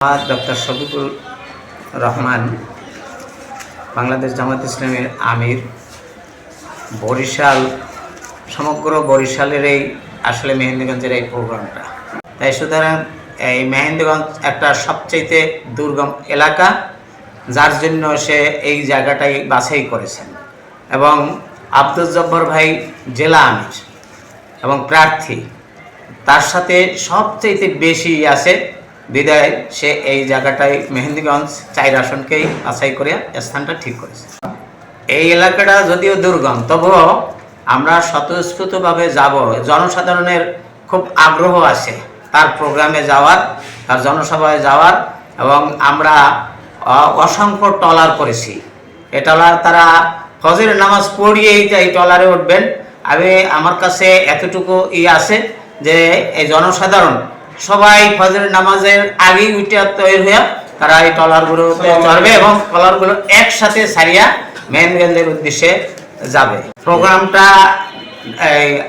Doctor Shafiqur Rahman Bangladesh Jamaat ইসলামের আমির বরিশাল সমগ্র বরিশালের এই আসলে মেহেন্দিগঞ্জের এই প্রোগ্রামটা তাই সুতরাং এই মেহেন্দিগঞ্জ একটা সবচেয়ে দুর্গম এলাকা যার জন্য সে এই জায়গাটাই বাছাই করেছেন এবং আব্দুল জব্বার ভাই জেলা আমির এবং প্রার্থী তার সাথে সবচেয়ে বেশি আছে বিদায় সে এই জায়গাটায় মেহেন্দিগঞ্জ 4 আসনকেই বাছাই করে স্থানটা ঠিক করেছে। এই এলাকাটা যদিও দুর্গম তবুও আমরা স্বতঃস্ফূর্তভাবে যাব। জনসাধারণের খুব আগ্রহ আছে তার প্রোগ্রামে যাওয়ার, তার জনসভায় যাওয়ার এবং আমরা অসংখ্য ট্রলার করেছি। এই ট্রলার তারা ফজরের নামাজ পড়িয়েই এই ট্রলারে উঠবেন। আমার কাছে এতটুকু আছে যে এই জনসাধারণ সবাই ফজরের নামাজের আগেই উঠে তৈরি হয়ে তারা এই ট্রলারগুলোতে চড়বে এবং ট্রলারগুলো একসাথে সারিয়া মেহেন্দিগঞ্জের উদ্দেশ্যে যাবে। প্রোগ্রামটা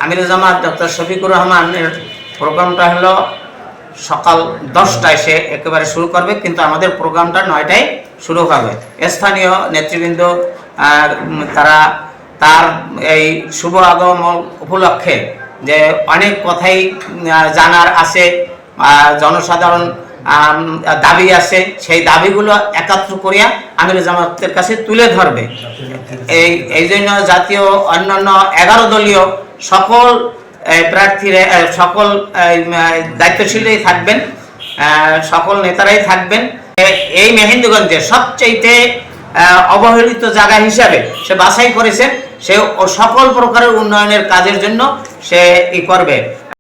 আমির জামাত ডক্টর শফিকুর রহমানের প্রোগ্রামটা হলো সকাল 10টায় সে একেবারে শুরু করবে, কিন্তু আমাদের প্রোগ্রামটা 9টায় শুরু হবে। স্থানীয় নেতৃবৃন্দ তারা তার এই শুভ আগমন উপলক্ষে যে অনেক কথাই জানার আছে, জনসাধারণ দাবি আছে, সেই দাবিগুলো একত্র করিয়া আমির জামাতের কাছে তুলে ধরবে। এই জন্য জাতীয় অন্যান্য 11 দলীয় সকল প্রার্থীরা সকল দায়িত্বশীলরাই থাকবেন, সকল নেতারাই থাকবেন। এই মেহেন্দিগঞ্জের সবচেয়ে অবহেলিত জায়গা হিসাবে সে বাছাই করেছে। সে সকল প্রকারের উন্নয়নের কাজের জন্য সে করবে।